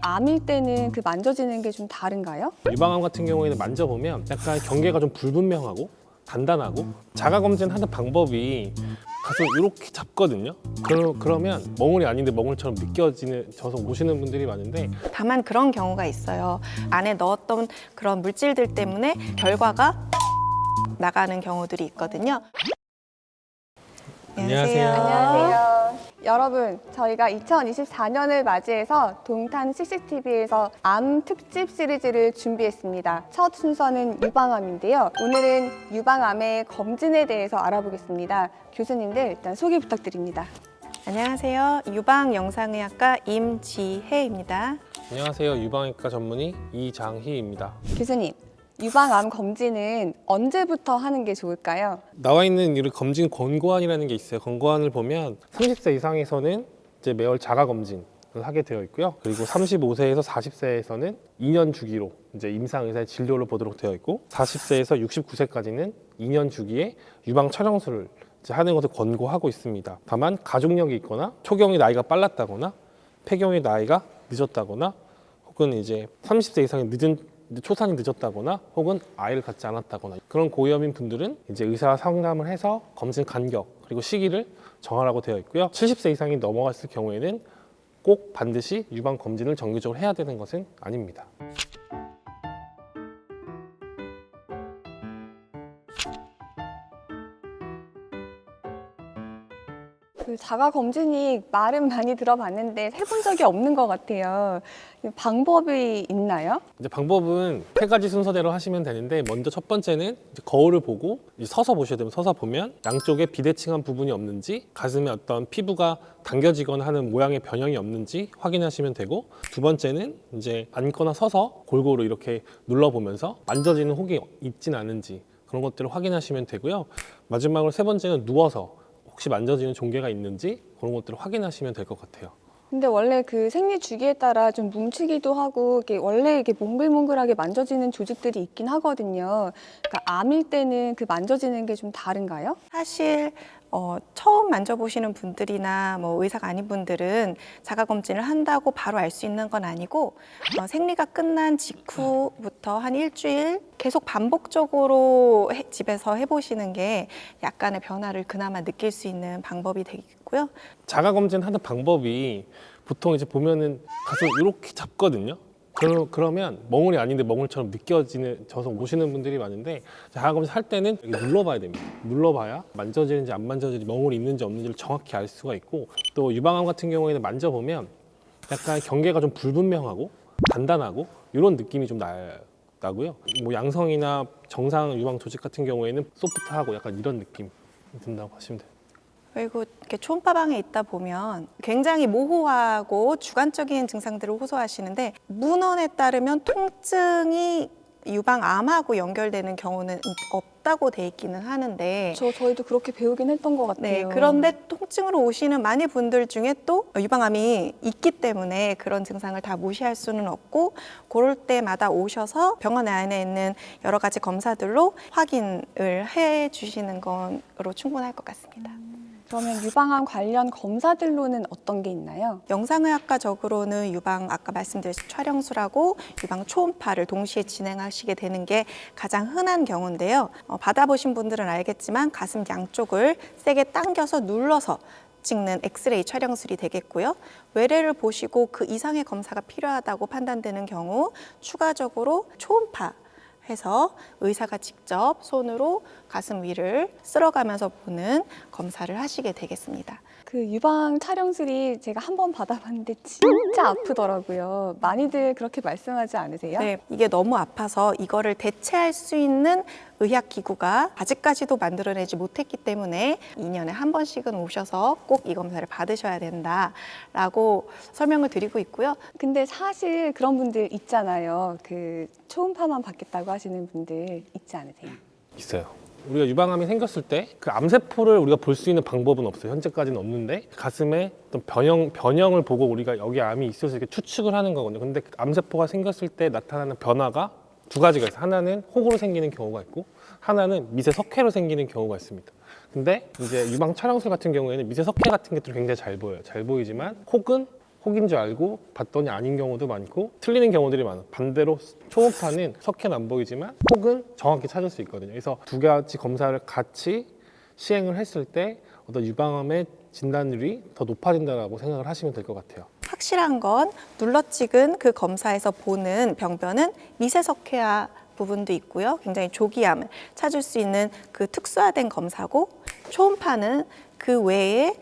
암일 때는 그 만져지는 게 좀 다른가요? 유방암 같은 경우에는 만져보면 약간 경계가 좀 불분명하고 단단하고 자가검진 하는 방법이 가서 이렇게 잡거든요. 그러면 멍울이 아닌데 멍울처럼 느껴져서 오시는 분들이 많은데, 다만 그런 경우가 있어요. 안에 넣었던 그런 물질들 때문에 결과가 나가는 경우들이 있거든요. 안녕하세요. 안녕하세요. 여러분, 저희가 2024년을 맞이해서 동탄 CCTV에서 암 특집 시리즈를 준비했습니다. 첫 순서는 유방암인데요. 오늘은 유방암의 검진에 대해서 알아보겠습니다. 교수님들 일단 소개 부탁드립니다. 안녕하세요. 유방영상의학과 임지혜입니다. 안녕하세요. 유방외과 전문의 이장희입니다. 교수님, 유방암 검진은 언제부터 하는 게 좋을까요? 나와 있는 이 검진 권고안이라는 게 있어요. 권고안을 보면 30세 이상에서는 이제 매월 자가검진을 하게 되어 있고요. 그리고 35세에서 40세에서는 2년 주기로 이제 임상의사의 진료를 보도록 되어 있고, 40세에서 69세까지는 2년 주기에 유방 촬영술을 이제 하는 것을 권고하고 있습니다. 다만 가족력이 있거나 초경의 나이가 빨랐다거나 폐경의 나이가 늦었다거나 혹은 이제 30세 이상의 초산이 늦었다거나 혹은 아이를 갖지 않았다거나 그런 고위험인 분들은 이제 의사와 상담을 해서 검진 간격 그리고 시기를 정하라고 되어 있고요. 70세 이상이 넘어갔을 경우에는 꼭 반드시 유방 검진을 정기적으로 해야 되는 것은 아닙니다. 그 자가 검진이 말은 많이 들어봤는데 해본 적이 없는 것 같아요. 방법이 있나요? 이제 방법은 세 가지 순서대로 하시면 되는데, 먼저 첫 번째는 이제 거울을 보고 이제 서서 보셔야 됩니다. 서서 보면 양쪽에 비대칭한 부분이 없는지, 가슴에 어떤 피부가 당겨지거나 하는 모양의 변형이 없는지 확인하시면 되고, 두 번째는 이제 앉거나 서서 골고루 이렇게 눌러보면서 만져지는 혹이 있진 않은지 그런 것들을 확인하시면 되고요. 마지막으로 세 번째는 누워서 혹시 만져지는 종괴가 있는지 그런 것들을 확인하시면 될 것 같아요. 근데 원래 그 생리 주기에 따라 좀 뭉치기도 하고 이게 원래 이렇게 몽글몽글하게 만져지는 조직들이 있긴 하거든요. 그러니까 암일 때는 그 만져지는 게 좀 다른가요? 사실 처음 만져보시는 분들이나 뭐 의사가 아닌 분들은 자가검진을 한다고 바로 알 수 있는 건 아니고, 생리가 끝난 직후부터 한 일주일 계속 반복적으로 집에서 해보시는 게 약간의 변화를 그나마 느낄 수 있는 방법이 되겠고요. 자가검진 하는 방법이 보통 이제 보면은 가서 이렇게 잡거든요. 그러면 멍울이 아닌데 멍울처럼 느껴져서 오시는 분들이 많은데, 자가검진 할 때는 이렇게 눌러봐야 됩니다. 눌러봐야 만져지는지 안 만져지는지, 멍울이 있는지 없는지를 정확히 알 수가 있고, 또 유방암 같은 경우에는 만져보면 약간 경계가 좀 불분명하고 단단하고 이런 느낌이 좀 나고요. 뭐 양성이나 정상 유방 조직 같은 경우에는 소프트하고 약간 이런 느낌이 든다고 하시면 돼요. 그리고 이렇게 초음파 방에 있다 보면 굉장히 모호하고 주관적인 증상들을 호소하시는데, 문헌에 따르면 통증이 유방암하고 연결되는 경우는 없다고 돼 있기는 하는데, 저희도 그렇게 배우긴 했던 것 같아요. 네, 그런데 통증으로 오시는 많은 분들 중에 또 유방암이 있기 때문에 그런 증상을 다 무시할 수는 없고, 그럴 때마다 오셔서 병원 안에 있는 여러 가지 검사들로 확인을 해 주시는 것으로 충분할 것 같습니다. 그러면 유방암 관련 검사들로는 어떤 게 있나요? 영상의학과적으로는 유방, 아까 말씀드렸듯이 촬영술하고 유방 초음파를 동시에 진행하시게 되는 게 가장 흔한 경우인데요. 받아보신 분들은 알겠지만 가슴 양쪽을 세게 당겨서 눌러서 찍는 엑스레이 촬영술이 되겠고요. 외래를 보시고 그 이상의 검사가 필요하다고 판단되는 경우 추가적으로 초음파 해서 의사가 직접 손으로 가슴 위를 쓸어가면서 보는 검사를 하시게 되겠습니다. 그 유방 촬영술이 제가 한 번 받아봤는데 진짜 아프더라고요. 많이들 그렇게 말씀하지 않으세요? 네, 이게 너무 아파서 이거를 대체할 수 있는 의학기구가 아직까지도 만들어내지 못했기 때문에 2년에 한 번씩은 오셔서 꼭 이 검사를 받으셔야 된다라고 설명을 드리고 있고요. 근데 사실 그런 분들 있잖아요. 그 초음파만 받겠다고 하시는 분들 있지 않으세요? 있어요. 우리가 유방암이 생겼을 때 그 암세포를 우리가 볼 수 있는 방법은 없어요. 현재까지는 없는데, 가슴에 어떤 변형을 보고 우리가 여기 암이 있어서 이렇게 추측을 하는 거거든요. 근데 그 암세포가 생겼을 때 나타나는 변화가 두 가지가 있어요. 하나는 혹으로 생기는 경우가 있고, 하나는 미세 석회로 생기는 경우가 있습니다. 근데 이제 유방 촬영술 같은 경우에는 미세 석회 같은 것들이 굉장히 잘 보여요. 잘 보이지만 혹은 혹인 줄 알고 봤더니 아닌 경우도 많고 틀리는 경우들이 많아요. 반대로 초음파는 석회는 안 보이지만 혹은 정확히 찾을 수 있거든요. 그래서 두 가지 검사를 같이 시행을 했을 때 어떤 유방암의 진단율이 더 높아진다고 생각을 하시면 될 것 같아요. 확실한 건 눌러찍은 그 검사에서 보는 병변은 미세석회화 부분도 있고요. 굉장히 조기암을 찾을 수 있는 그 특수화된 검사고, 초음파는 그 외에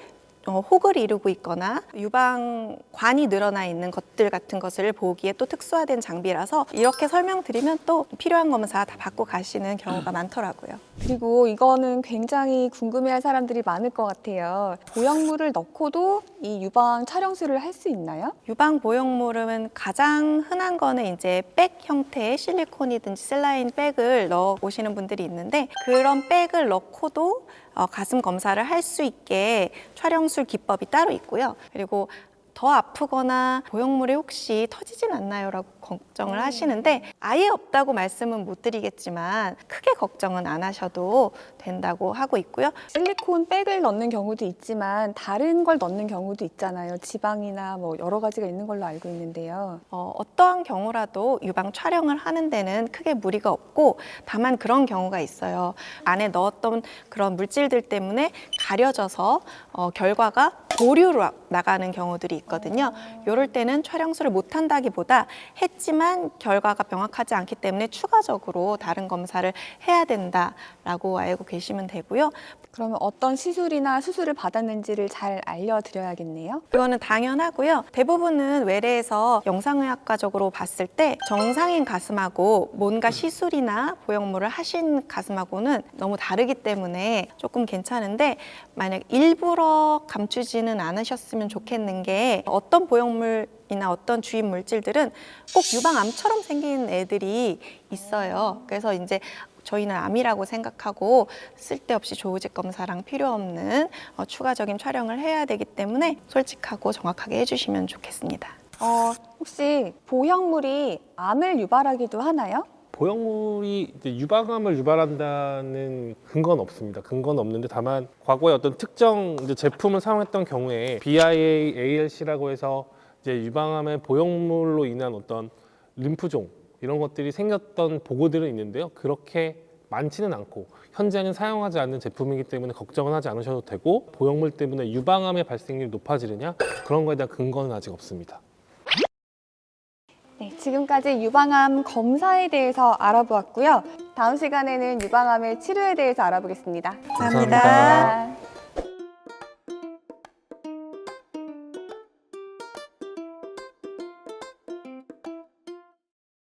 혹을 이루고 있거나 유방관이 늘어나 있는 것들 같은 것을 보기에 또 특수화된 장비라서 이렇게 설명드리면 또 필요한 검사 다 받고 가시는 경우가 많더라고요. 그리고 이거는 굉장히 궁금해할 사람들이 많을 것 같아요. 보형물을 넣고도 이 유방 촬영술을 할 수 있나요? 유방 보형물은 가장 흔한 거는 이제 백 형태의 실리콘이든지 셀라인 백을 넣어 보시는 분들이 있는데, 그런 백을 넣고도 가슴 검사를 할 수 있게 촬영술 기법이 따로 있고요. 그리고 더 아프거나 보형물이 혹시 터지진 않나요? 라고 걱정을 하시는데, 아예 없다고 말씀은 못 드리겠지만 크게 걱정은 안 하셔도 된다고 하고 있고요. 실리콘 백을 넣는 경우도 있지만 다른 걸 넣는 경우도 있잖아요. 지방이나 뭐 여러 가지가 있는 걸로 알고 있는데요. 어떠한 경우라도 유방 촬영을 하는 데는 크게 무리가 없고, 다만 그런 경우가 있어요. 안에 넣었던 그런 물질들 때문에 가려져서 결과가 보류로 나가는 경우들이 있거든요. 이럴 때는 촬영술을 못 한다기보다 했지만 결과가 명확하지 않기 때문에 추가적으로 다른 검사를 해야 된다라고 알고 계시면 되고요. 그러면 어떤 시술이나 수술을 받았는지를 잘 알려드려야겠네요. 이거는 당연하고요. 대부분은 외래에서 영상의학과적으로 봤을 때 정상인 가슴하고 뭔가 시술이나 보형물을 하신 가슴하고는 너무 다르기 때문에 조금 괜찮은데, 만약 일부러 감추지는 않으셨으면 좋겠는 게, 어떤 보형물이나 어떤 주입 물질들은 꼭 유방암처럼 생긴 애들이 있어요. 그래서 이제 저희는 암이라고 생각하고 쓸데없이 조직 검사랑 필요 없는 추가적인 촬영을 해야 되기 때문에 솔직하고 정확하게 해주시면 좋겠습니다. 혹시 보형물이 암을 유발하기도 하나요? 보형물이 이제 유방암을 유발한다는 근거는 없습니다. 근거는 없는데, 다만 과거에 어떤 특정 이제 제품을 사용했던 경우에 BIA, ALC라고 해서 이제 유방암의 보형물로 인한 어떤 림프종 이런 것들이 생겼던 보고들은 있는데요. 그렇게 많지는 않고 현재는 사용하지 않는 제품이기 때문에 걱정은 하지 않으셔도 되고, 보형물 때문에 유방암의 발생률이 높아지느냐, 그런 거에 대한 근거는 아직 없습니다. 네, 지금까지 유방암 검사에 대해서 알아보았고요. 다음 시간에는 유방암의 치료에 대해서 알아보겠습니다. 감사합니다. 감사합니다.